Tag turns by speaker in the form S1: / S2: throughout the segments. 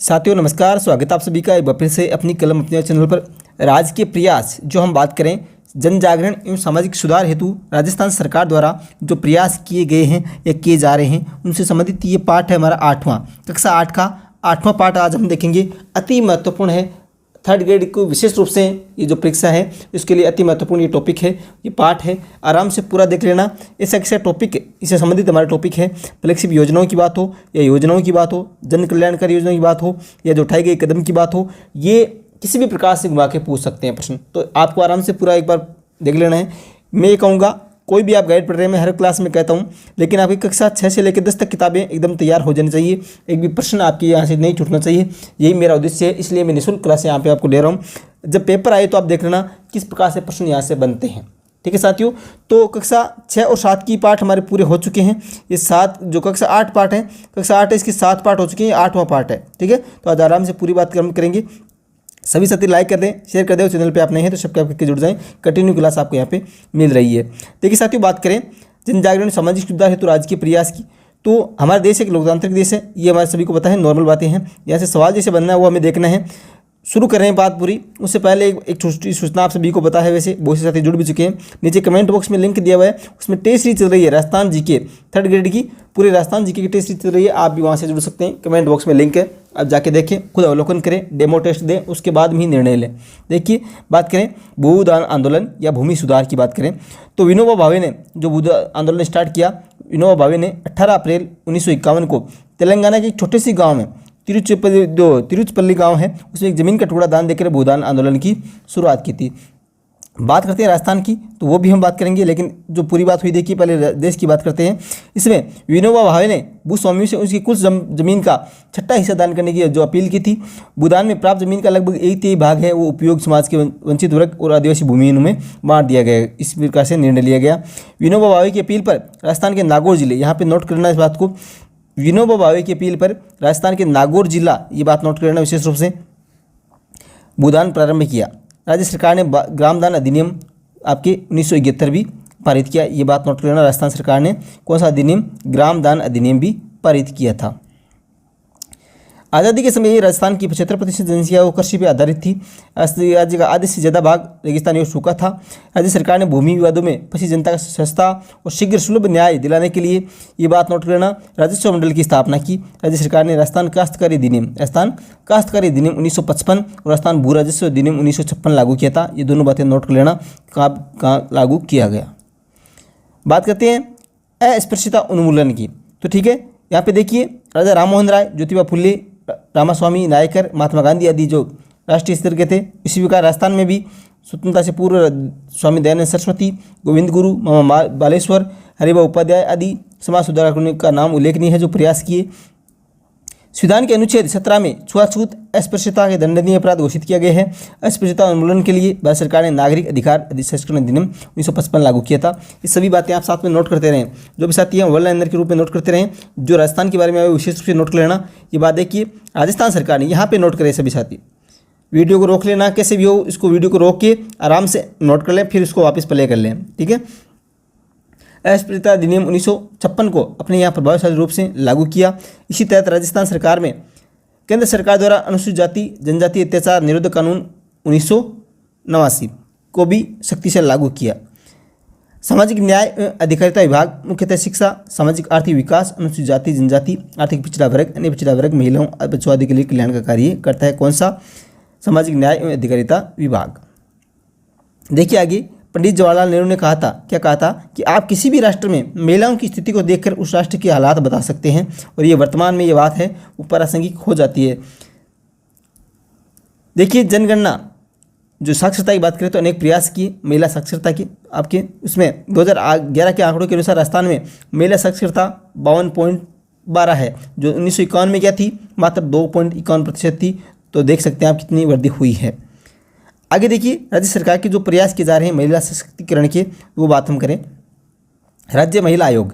S1: साथियों नमस्कार, स्वागत है आप सभी का एक बार फिर से अपनी कलम अपने चैनल पर। राजकीय प्रयास जो हम बात करें, जन जागरण एवं सामाजिक सुधार हेतु राजस्थान सरकार द्वारा जो प्रयास किए गए हैं या किए जा रहे हैं उनसे संबंधित ये पाठ है हमारा 8वां, कक्षा 8 का 8वां पाठ आज हम देखेंगे। अति महत्वपूर्ण है, थर्ड ग्रेड को विशेष रूप से ये जो परीक्षा है इसके लिए अति महत्वपूर्ण ये टॉपिक है, ये पाठ है। आराम से पूरा देख लेना। ऐसा टॉपिक इससे संबंधित हमारा टॉपिक है। फ्लैगशिप योजनाओं की बात हो या योजनाओं की बात हो, जन कल्याणकारी योजनाओं की बात हो या जो उठाए गए कदम की बात हो, ये किसी भी प्रकार से घुमा के पूछ सकते हैं प्रश्न। तो आपको आराम से पूरा एक बार देख लेना है। मैं ये कहूँगा कोई भी आप गाइड पढ़ रहे हैं, मैं हर क्लास में कहता हूँ, लेकिन आपकी कक्षा 6 से लेकर 10 तक किताबें एकदम तैयार हो जानी चाहिए। एक भी प्रश्न आपके यहाँ से नहीं छूटना चाहिए, यही मेरा उद्देश्य है। इसलिए मैं निःशुल्क क्लास यहाँ पे आपको ले रहा हूँ। जब पेपर आए तो आप देख लेना किस प्रकार से प्रश्न यहाँ से बनते हैं। ठीक है साथियों, तो कक्षा 6 और 7 की पाठ हमारे पूरे हो चुके हैं। ये 7 जो कक्षा 8 पाठ है, कक्षा 8 है, इसके 7 पाठ हो चुके हैं, 8वां पाठ है। ठीक है, तो आज आराम से पूरी बात हम करेंगे। सभी साथी लाइक कर दें, शेयर कर दें। चैनल पे आप नहीं हैं तो सब्सक्राइब करके जुड़ जाएं। कंटिन्यू क्लास आपको यहाँ पे मिल रही है। देखिए साथियों, बात करें जन जागरण सामाजिक सुधार हेतु राजकीय प्रयास की, तो हमारा देश एक लोकतांत्रिक देश है, ये हमारे सभी को पता है, नॉर्मल बातें हैं। यहाँ से सवाल जैसे बनना है वो हमें देखना है। शुरू कर रहे हैं बात पूरी, उससे पहले एक छोटी सूचना आप सभी को पता है, वैसे बहुत से साथी जुड़ भी चुके हैं। नीचे कमेंट बॉक्स में लिंक दिया हुआ है, उसमें टेस्ट सीरीज चल रही है राजस्थान जीके थर्ड ग्रेड की, पूरे राजस्थान जीके की टेस्ट सीरीज चल रही है। आप भी वहाँ से जुड़ सकते हैं। कमेंट बॉक्स में लिंक है, आप जाके देखें, खुद अवलोकन करें, डेमो टेस्ट दें, उसके बाद ही निर्णय लें। देखिए, बात करें भूदान आंदोलन या भूमि सुधार की बात करें तो विनोबा भावे ने जो भूदान आंदोलन स्टार्ट किया, विनोबा भावे ने 18 अप्रैल 1951 को तेलंगाना के एक छोटे सी गाँव में तिरुचपल्ली गांव है, उसमें एक ज़मीन का टुकड़ा दान देकर भूदान आंदोलन की शुरुआत की थी। बात करते हैं राजस्थान की, तो वो भी हम बात करेंगे, लेकिन जो पूरी बात हुई देखिए, पहले देश की बात करते हैं। इसमें विनोबा भावे ने भूस्वामियों से उसकी कुछ जमीन का छठा हिस्सा दान करने की जो अपील की थी। भूदान में प्राप्त जमीन का लगभग 1/3 भाग है वो उपयोग समाज के वंचित वर्ग और आदिवासी भूमियों में बांट दिया गया। इस प्रकार से निर्णय लिया गया। विनोबा भावे की अपील पर राजस्थान के नागौर जिले, यहाँ पर नोट करना इस बात को, विनोबा भावे की अपील पर राजस्थान के नागौर जिला, ये बात नोट करना विशेष रूप से, भूदान प्रारंभ किया। राज्य सरकार ने ग्रामदान अधिनियम आपके 1971 भी पारित किया। ये बात नोट करना, राजस्थान सरकार ने कौन सा अधिनियम, ग्रामदान अधिनियम भी पारित किया था। आज़ादी के समय राजस्थान की 75% जनसंख्या वो कृषि पर आधारित थी। राज्य का आधे से ज़्यादा भाग रेगिस्तानी हो चुका था। राज्य सरकार ने भूमि विवादों में फंसी जनता का सस्ता और शीघ्र सुलभ न्याय दिलाने के लिए, ये बात नोट करना, राजस्व मंडल की स्थापना की। राज्य सरकार ने राजस्थान काश्तकारी अधिनियम 1955 और राजस्थान भू राजस्व अधिनियम 1956 लागू किया था। ये दोनों बातें नोट कर लेना, कहाँ लागू किया गया। बात करते हैं अस्पृश्यता उन्मूलन की, तो ठीक है, यहाँ पे देखिए राजा राम मोहन राय, ज्योतिबा फुले, रामास्वामी नायकर, महात्मा गांधी आदि जो राष्ट्रीय स्तर के थे। इसी प्रकार राजस्थान में भी स्वतंत्रता से पूर्व स्वामी दयानंद सरस्वती, गोविंद गुरु, मामा बालेश्वर, हरिभा उपाध्याय आदि समाज सुधारकों का नाम उल्लेखनीय है जो प्रयास किए। संविधान के अनुच्छेद 17 में छुआछूत अस्पृश्यता के दंडनीय अपराध घोषित किया गया है। अस्पृश्यता उन्मूलन के लिए भारत सरकार ने नागरिक अधिकार संरक्षण अधिनियम 1955 लागू किया था। ये सभी बातें आप साथ में नोट करते रहें। जो भी साथी हैं वन लाइनर के रूप में नोट करते रहें। जो राजस्थान के बारे में विशेष रूप से नोट कर लेना। ये बात देखिए, राजस्थान सरकार ने यहाँ पर नोट करें सभी साथी। वीडियो को रोक लेना, कैसे भी हो, इसको वीडियो को रोक के आराम से नोट कर लें, फिर इसको वापस प्ले कर लें। ठीक है, अस्पृश्यता अधिनियम 1956 को अपने यहाँ प्रभावशाली रूप से लागू किया। इसी तहत राजस्थान सरकार में केंद्र सरकार द्वारा अनुसूचित जाति जनजाति अत्याचार निरोधक कानून 1989 को भी सख्ती से लागू किया। सामाजिक न्याय एवं अधिकारिता विभाग मुख्यतः शिक्षा, सामाजिक आर्थिक विकास, अनुसूचित जाति जनजाति, आर्थिक पिछड़ा वर्ग, अन्य पिछड़ा वर्ग, महिलाओं और बच्चों आदि के लिए कल्याण का कार्य करता है। कौन सा? सामाजिक न्याय एवं अधिकारिता विभाग। देखिए आगे, पंडित जवाहरलाल नेहरू ने कहा था, क्या कहा था, कि आप किसी भी राष्ट्र में महिलाओं की स्थिति को देखकर उस राष्ट्र के हालात बता सकते हैं, और ये वर्तमान में ये बात है वो प्रासंगिक हो जाती है। देखिए, जनगणना जो साक्षरता की बात करें तो अनेक प्रयास किए महिला साक्षरता के। आपके उसमें 2011 के आंकड़ों के अनुसार राजस्थान में महिला साक्षरता 52.12 है, जो 1951 में क्या थी, मात्र 2.51% थी। तो देख सकते हैं आप कितनी वृद्धि हुई है। आगे देखिए, राज्य सरकार के जो प्रयास किए जा रहे हैं महिला सशक्तिकरण के, वो बात हम करें। राज्य महिला आयोग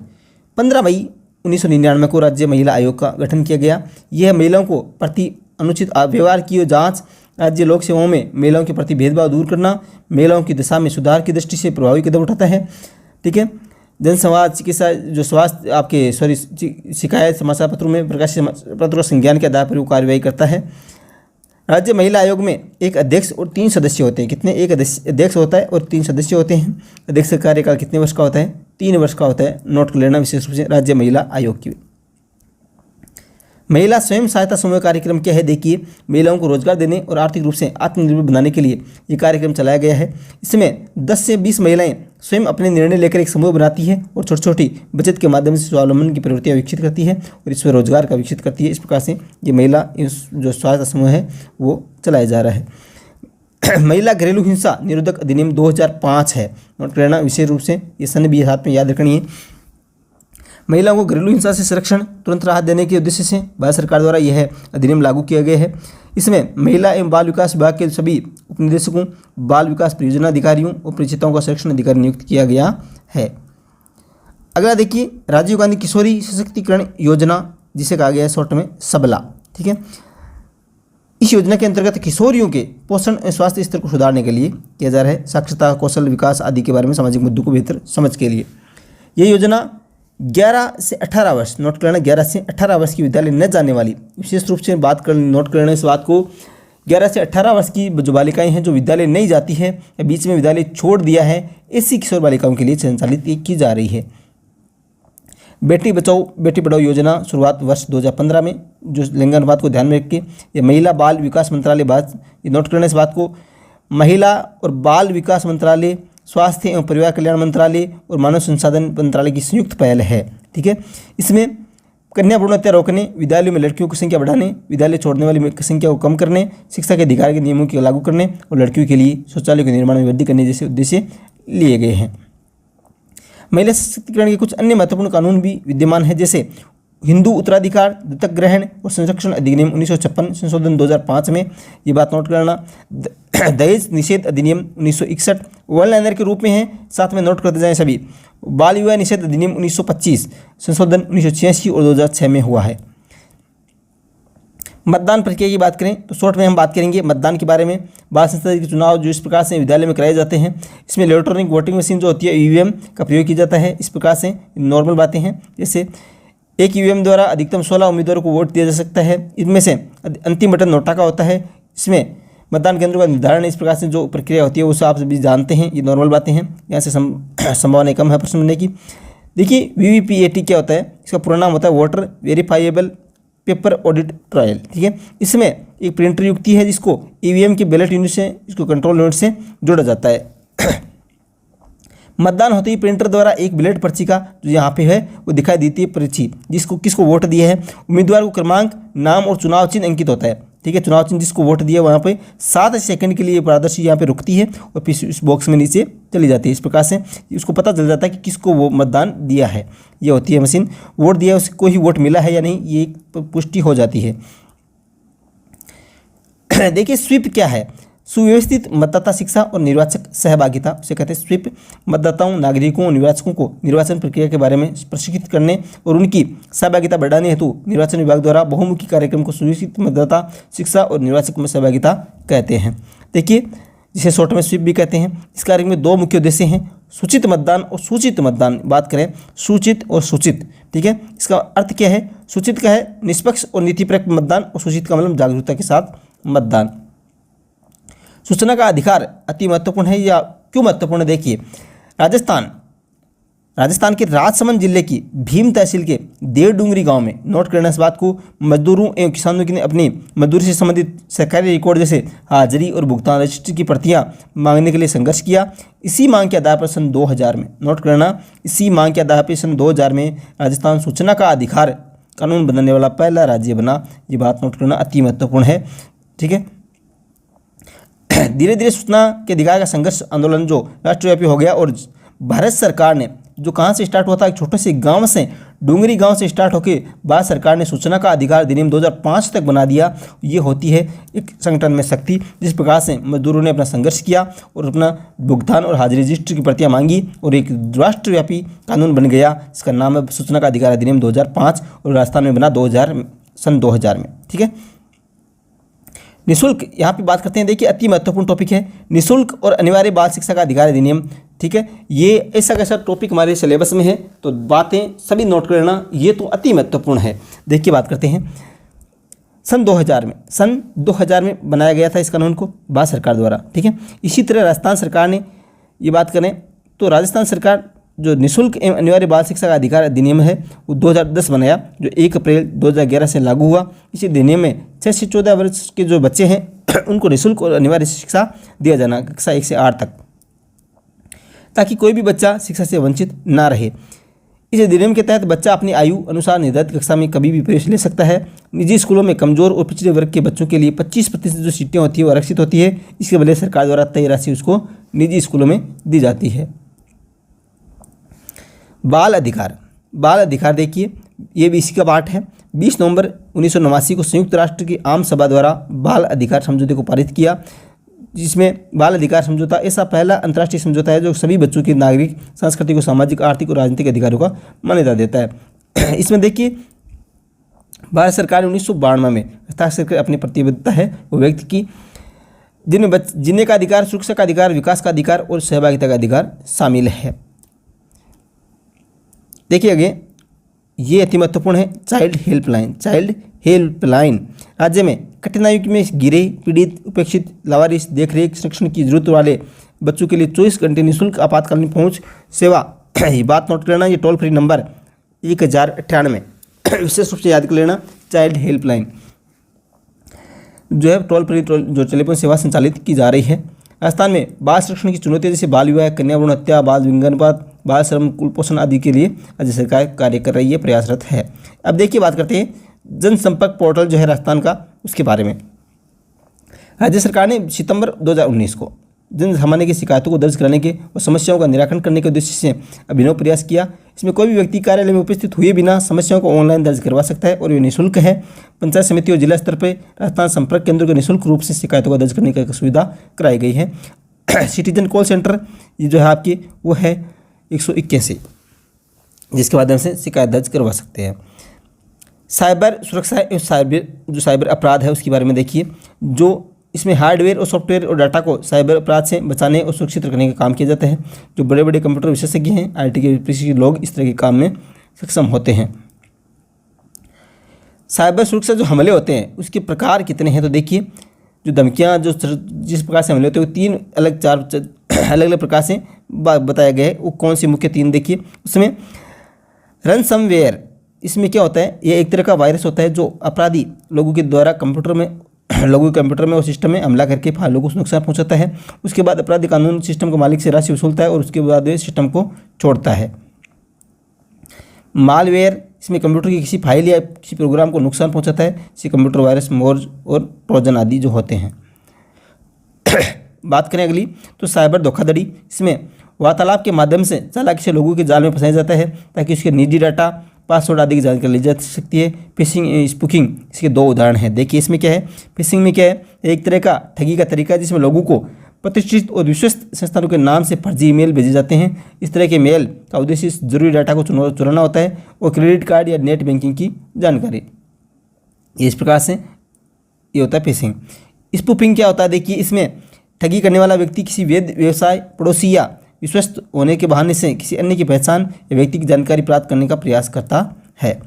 S1: 15 मई 1999 को राज्य महिला आयोग का गठन किया गया। यह महिलाओं को प्रति अनुचित व्यवहार की जांच, राज्य लोक सेवाओं में महिलाओं के प्रति भेदभाव दूर करना, महिलाओं की दशा में सुधार की दृष्टि से प्रभावी कदम उठाता है। ठीक है, जनसंवाद, चिकित्सा, जो स्वास्थ्य आपके शिकायत समाचार पत्रों में प्रकाशित पत्रों का संज्ञान के आधार पर वो कार्रवाई करता है। राज्य महिला आयोग में एक अध्यक्ष और 3 सदस्य होते हैं। कितने? एक अध्यक्ष होता है और 3 सदस्य होते हैं। अध्यक्ष का कार्यकाल कितने वर्ष का होता है? 3 वर्ष का होता है। नोट कर लेना विशेष रूप से राज्य महिला आयोग की। महिला स्वयं सहायता समूह कार्यक्रम क्या है? देखिए, महिलाओं को रोजगार देने और आर्थिक रूप से आत्मनिर्भर बनाने के लिए ये कार्यक्रम चलाया गया है। इसमें 10 से 20 महिलाएं स्वयं अपने निर्णय लेकर एक समूह बनाती है और छोटी छोटी बचत के माध्यम से स्वावलंबन की प्रवृत्तियां विकसित करती है और इसमें रोजगार का विकसित करती है। इस प्रकार से ये महिला जो सहायता समूह है वो चलाया जा रहा है। महिला घरेलू हिंसा निरोधक अधिनियम 2005 है। नोट करना विशेष रूप से, ये सन भी हाथ में याद रखनी है। महिलाओं को घरेलू हिंसा से संरक्षण, तुरंत राहत देने के उद्देश्य से भारत सरकार द्वारा यह अधिनियम लागू किया गया है। इसमें महिला एवं बाल विकास विभाग के सभी उपनिदेशकों, बाल विकास परियोजना अधिकारियों और परिचिताओं का संरक्षण अधिकारी नियुक्त किया गया है। अगला देखिए, राजीव गांधी किशोरी सशक्तिकरण योजना, जिसे कहा गया है शॉर्ट में सबला। ठीक है, इस योजना के अंतर्गत किशोरियों के पोषण और स्वास्थ्य स्तर को सुधारने के लिए किया जा रहा है। साक्षरता, कौशल विकास आदि के बारे में सामाजिक मुद्दों को बेहतर समझ के लिए ये योजना 11 से 18 वर्ष, नोट करना 11 से 18 वर्ष की विद्यालय न जाने वाली, विशेष रूप से बात कर नोट करना इस बात को, 11 से 18 वर्ष की जो बालिकाएं हैं जो विद्यालय नहीं जाती है या बीच में विद्यालय छोड़ दिया है, ऐसी किशोर बालिकाओं के लिए संचालित की जा रही है। बेटी बचाओ बेटी पढ़ाओ योजना शुरुआत वर्ष 2015 में, जो लिंग अनुपात को ध्यान में रख के ये महिला बाल विकास मंत्रालय, बात ये नोट करना इस बात को, महिला और बाल विकास मंत्रालय, स्वास्थ्य एवं परिवार कल्याण मंत्रालय और मानव संसाधन मंत्रालय की संयुक्त पहल है। ठीक है, इसमें कन्या भ्रूण हत्या रोकने, विद्यालयों में लड़कियों की संख्या बढ़ाने, विद्यालय छोड़ने वाली संख्या को कम करने, शिक्षा के अधिकार के नियमों को लागू करने और लड़कियों के लिए शौचालय के निर्माण में वृद्धि करने जैसे उद्देश्य लिए गए हैं। महिला सशक्तिकरण के कुछ अन्य महत्वपूर्ण कानून भी विद्यमान हैं, जैसे हिंदू उत्तराधिकार, दत्तक ग्रहण और संरक्षण अधिनियम 1956, संशोधन 2005 में, ये बात नोट करना। दहेज निषेध अधिनियम 1961 वन लाइनर के रूप में है, साथ में नोट करते जाएं सभी। बाल विवाह निषेध अधिनियम 1925, संशोधन 1986 और 2006 में हुआ है। मतदान प्रक्रिया की बात करें तो शॉर्ट में हम बात करेंगे मतदान के बारे में। भारत संसद के चुनाव जो इस प्रकार से विद्यालय में कराए जाते हैं, इसमें इलेक्ट्रॉनिक वोटिंग मशीन जो होती है ईवीएम का प्रयोग किया जाता है। इस प्रकार से नॉर्मल बातें हैं, जैसे एक ईवीएम द्वारा अधिकतम 16 उम्मीदवारों को वोट दिया जा सकता है। इनमें से अंतिम बटन नोटा का होता है। इसमें मतदान केंद्रों का निर्धारण इस प्रकार से जो प्रक्रिया होती है उसे आप सभी जानते हैं, ये नॉर्मल बातें हैं, यहाँ से संभावना कम है प्रश्न बनने की। देखिए वीवीपीएटी क्या होता है, इसका पूरा नाम होता है voter verifiable paper audit trial. ठीक है, इसमें एक प्रिंटर युक्ति है जिसको ईवीएम के बैलेट यूनिट से, इसको कंट्रोल यूनिट से जोड़ा जाता है। मतदान होते ही प्रिंटर द्वारा एक बैलेट पर्ची का जो यहाँ पे है वो दिखाई देती है पर्ची, जिसको किसको वोट दिया है। उम्मीदवार को क्रमांक, नाम और चुनाव चिन्ह अंकित होता है। ठीक है, चुनाव चिन्ह जिसको वोट दिया वहाँ पे 7 सेकंड के लिए पारदर्शी यहाँ पे रुकती है और फिर इस बॉक्स में नीचे चली जाती है। इस प्रकार से उसको पता चल जाता है कि किसको वो मतदान दिया है। ये होती है मशीन, वोट दिया उसको ही वोट मिला है या नहीं, ये पुष्टि हो जाती है। देखिए स्वीप क्या है, सुव्यवस्थित मतदाता शिक्षा और निर्वाचक सहभागिता, उसे कहते हैं स्वीप। मतदाताओं, नागरिकों और निर्वाचकों को निर्वाचन प्रक्रिया के बारे में प्रशिक्षित करने और उनकी सहभागिता बढ़ाने हेतु निर्वाचन विभाग द्वारा बहुमुखी कार्यक्रम को सुव्यवस्थित मतदाता शिक्षा और निर्वाचक में सहभागिता कहते हैं। देखिए जिसे शॉर्ट में स्वीप भी कहते हैं। इस कार्यक्रम में 2 मुख्य उद्देश्य हैं, सूचित मतदान और सूचित मतदान। बात करें सूचित और सूचित, ठीक है, इसका अर्थ क्या है। सूचित का है निष्पक्ष और नीतिपरक मतदान और सूचित का मतलब जागरूकता के साथ मतदान। सूचना का अधिकार अति महत्वपूर्ण है, या क्यों महत्वपूर्ण है। देखिए राजस्थान के राजसमंद जिले की भीम तहसील के देवडूंगरी गांव में, नोट करना इस बात को, मजदूरों एवं किसानों की ने अपनी मजदूरी से संबंधित सरकारी रिकॉर्ड जैसे हाजिरी और भुगतान रजिस्टर की प्रतियां मांगने के लिए संघर्ष किया। इसी मांग के आधार पर सन 2000 में, नोट करना, इसी मांग के आधार पर सन 2000 में राजस्थान सूचना का अधिकार कानून बनाने वाला पहला राज्य बना। ये बात नोट करना अति महत्वपूर्ण है। ठीक है, धीरे धीरे सूचना के अधिकार का संघर्ष आंदोलन जो राष्ट्रव्यापी हो गया और भारत सरकार ने, जो कहाँ से स्टार्ट हुआ था, एक छोटे से गांव से, डूंगरी गांव से स्टार्ट होकर भारत सरकार ने सूचना का अधिकार अधिनियम 2005 तक बना दिया। ये होती है एक संगठन में शक्ति, जिस प्रकार से मजदूरों ने अपना संघर्ष किया और अपना भुगतान और हाजिरी रजिस्टर की प्रतियां मांगी और एक राष्ट्रव्यापी कानून बन गया। इसका नाम है सूचना का अधिकार अधिनियम 2005 और राजस्थान में बना सन 2000 में। ठीक है, निःशुल्क यहाँ पे बात करते हैं। देखिए अति महत्वपूर्ण टॉपिक है निःशुल्क और अनिवार्य बाल शिक्षा का अधिकार अधिनियम ठीक है, ये ऐसा कैसा टॉपिक हमारे सिलेबस में है, तो बातें सभी नोट कर लेना, ये तो अति महत्वपूर्ण है। देखिए बात करते हैं, सन 2000 में बनाया गया था इस कानून को भारत सरकार द्वारा, ठीक है। इसी तरह राजस्थान सरकार ने, ये बात करें तो राजस्थान सरकार जो निःशुल्क एवं अनिवार्य बाल शिक्षा का अधिकार अधिनियम है वो 2010 बनाया, जो 1 अप्रैल 2011 से लागू हुआ। इसी अधिनियम में 6 से 14 वर्ष के जो बच्चे हैं उनको निःशुल्क और अनिवार्य शिक्षा दिया जाना कक्षा 1 से 8 तक, ताकि कोई भी बच्चा शिक्षा से वंचित ना रहे। इस अधिनियम के तहत बच्चा अपनी आयु अनुसार निर्धारित कक्षा में कभी भी प्रवेश ले सकता है। निजी स्कूलों में कमजोर और पिछड़े वर्ग के बच्चों के लिए 25% जो सीटें होती है वो आरक्षित होती है। इसके बदले सरकार द्वारा तय राशि उसको निजी स्कूलों में दी जाती है। बाल अधिकार देखिए, ये भी इसी का पार्ट है। 20 नवंबर 1989 को संयुक्त राष्ट्र की आम सभा द्वारा बाल अधिकार समझौते को पारित किया, जिसमें बाल अधिकार समझौता ऐसा पहला अंतर्राष्ट्रीय समझौता है जो सभी बच्चों के नागरिक, सांस्कृतिक और सामाजिक, आर्थिक और राजनीतिक अधिकारों का मान्यता देता है। इसमें देखिए भारत सरकार ने 1992 में हस्ताक्षर कर अपनी प्रतिबद्धता है वो व्यक्त की, जिनमें जीने का अधिकार, सुरक्षा का अधिकार, विकास का अधिकार और सहभागिता का अधिकार शामिल है। देखिए आगे, ये अति महत्वपूर्ण है, चाइल्ड हेल्पलाइन। राज्य में कठिनाइयों में गिरे, पीड़ित, उपेक्षित, लावारिस, देखरेख, संरक्षण की जरूरत वाले बच्चों के लिए 24 घंटे निःशुल्क आपातकालीन पहुंच सेवा। ये बात नोट कर लेना, ये टोल फ्री नंबर 1098 विशेष रूप से याद कर लेना। चाइल्ड हेल्पलाइन जो है टोल फ्री जो टेलीफोन सेवा संचालित की जा रही है। राजस्थान में बाल संरक्षण की चुनौतियां जैसे बाल विवाह, कन्या भ्रूण हत्या, बाल विंगनपात, बाल श्रम, कुपोषण आदि के लिए राज्य सरकार कार्य कर रही है, प्रयासरत है। अब देखिए बात करते हैं जनसंपर्क पोर्टल जो है राजस्थान का, उसके बारे में। राज्य सरकार ने सितंबर 2019 को जन सामान्य की शिकायतों को दर्ज कराने के और समस्याओं का निराकरण करने के उद्देश्य से अभिनव प्रयास किया। इसमें कोई भी व्यक्ति कार्यालय में उपस्थित हुए बिना समस्याओं को ऑनलाइन दर्ज करवा सकता है और ये निःशुल्क है। पंचायत समिति और जिला स्तर पर राजस्थान संपर्क केंद्र को निःशुल्क रूप से शिकायतों को दर्ज करने की सुविधा कराई गई है। सिटीजन कॉल सेंटर ये जो है आपकी वो है 181, जिसके माध्यम से शिकायत दर्ज करवा सकते हैं। साइबर सुरक्षा एवं साइबर अपराध है उसके बारे में देखिए, जो इसमें हार्डवेयर और सॉफ्टवेयर और डाटा को साइबर अपराध से बचाने और सुरक्षित रखने का काम किया जाता है। जो बड़े बड़े कंप्यूटर विशेषज्ञ हैं, IT के प्रशिक्षित लोग इस तरह के काम में सक्षम होते हैं। साइबर सुरक्षा जो हमले होते हैं उसके प्रकार कितने हैं, तो देखिए जो धमकियाँ जो जिस प्रकार से हमले होते हैं वो 3 अलग प्रकार से बताया गया है। वो कौन सी मुख्य 3 देखिए, उसमें रनसमवेयर, इसमें क्या होता है, ये एक तरह का वायरस होता है जो अपराधी लोगों के द्वारा कंप्यूटर में और सिस्टम में हमला करके फाइलों को नुकसान पहुंचाता है। उसके बाद अपराधी कानून सिस्टम के मालिक से राशि वसूलता है और उसके बाद वे सिस्टम को छोड़ता है। मालवेयर, इसमें कंप्यूटर की किसी फाइल या किसी प्रोग्राम को नुकसान पहुंचाता है। इसे कंप्यूटर वायरस, मोर्ज और ट्रोजन आदि जो होते हैं। बात करें अगली, तो साइबर धोखाधड़ी, इसमें वार्तालाप के माध्यम से चालाकी से लोगों के जाल में फंसाया जाता है ताकि उसके निजी डाटा, पासवर्ड आदि की जानकारी ली जा सकती है। फिशिंग, स्पूकिंग, इसके 2 उदाहरण हैं। देखिए इसमें क्या है, फिशिंग में क्या है, एक तरह का ठगी का तरीका है जिसमें लोगों को प्रतिष्ठित और विश्वस्त संस्थानों के नाम से फर्जी ईमेल भेजे जाते हैं। इस तरह के मेल का उद्देश्य जरूरी डाटा को चुराना होता है और क्रेडिट कार्ड या नेट बैंकिंग की जानकारी। इस प्रकार से ये होता है फिशिंग। स्पूफिंग क्या होता है, देखिए इसमें ठगी करने वाला व्यक्ति किसी वैध व्यवसाय, पड़ोसी या विश्वस्त होने के बहाने से किसी अन्य की पहचान या व्यक्ति की जानकारी प्राप्त करने का प्रयास करता है।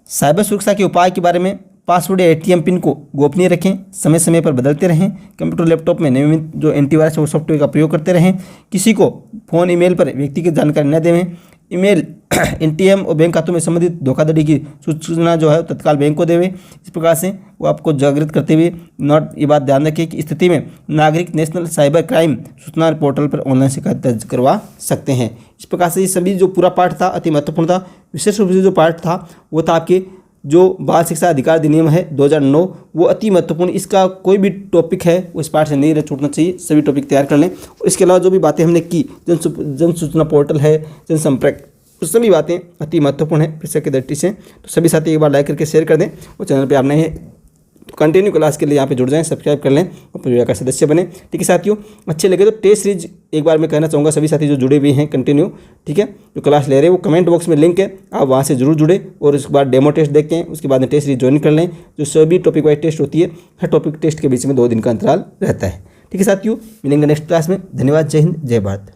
S1: साइबर सुरक्षा के उपाय के बारे में, पासवर्ड या ATM पिन को गोपनीय रखें, समय समय पर बदलते रहें, कंप्यूटर लैपटॉप में नियमित जो एंटीवायरस और सॉफ्टवेयर का प्रयोग करते रहें, किसी को फ़ोन ईमेल पर व्यक्तिगत जानकारी न देवें, ईमेल ATM और बैंक खातों में संबंधित धोखाधड़ी की सूचना जो है तत्काल बैंक को देवें। इस प्रकार से वो आपको जागृत करते हुए ये बात ध्यान रखें कि स्थिति में नागरिक नेशनल साइबर क्राइम सूचना पोर्टल पर ऑनलाइन शिकायत दर्ज करवा सकते हैं। इस प्रकार से ये सभी जो पूरा पाठ था अति महत्वपूर्ण था। विशेष रूप से जो पाठ था वो था आपके जो बाल शिक्षा अधिकार अधिनियम है 2009, वो अति महत्वपूर्ण। इसका कोई भी टॉपिक है वो इस पाठ से नहीं छूटना चाहिए, सभी टॉपिक तैयार कर लें। इसके अलावा जो भी बातें हमने की, जन सूचना पोर्टल है, जनसंपर्क, तो सभी बातें अति महत्वपूर्ण है शिक्षा की दृष्टि से। तो सभी साथी एक बार लाइक करके शेयर कर दें और चैनल पर आप नए हैं तो कंटिन्यू क्लास के लिए यहाँ पे जुड़ जाएं, सब्सक्राइब कर लें और परिवार का सदस्य बने। ठीक है साथियों, अच्छे लगे तो टेस्ट सीरीज एक बार मैं कहना चाहूँगा सभी साथी जो जुड़े हुए हैं कंटिन्यू, ठीक है, जो क्लास ले रहे हैं वो कमेंट बॉक्स में लिंक है, आप वहाँ से जरूर जुड़े और उसके बाद डेमो टेस्ट देखते हैं, उसके बाद में टेस्ट सीरीज ज्वाइन कर लें। जो सभी टॉपिक वाइज टेस्ट होती है, हर टॉपिक टेस्ट के बीच में 2 दिन का अंतराल रहता है। ठीक है साथियों, मिलेंगे नेक्स्ट क्लास में। धन्यवाद, जय हिंद, जय भारत।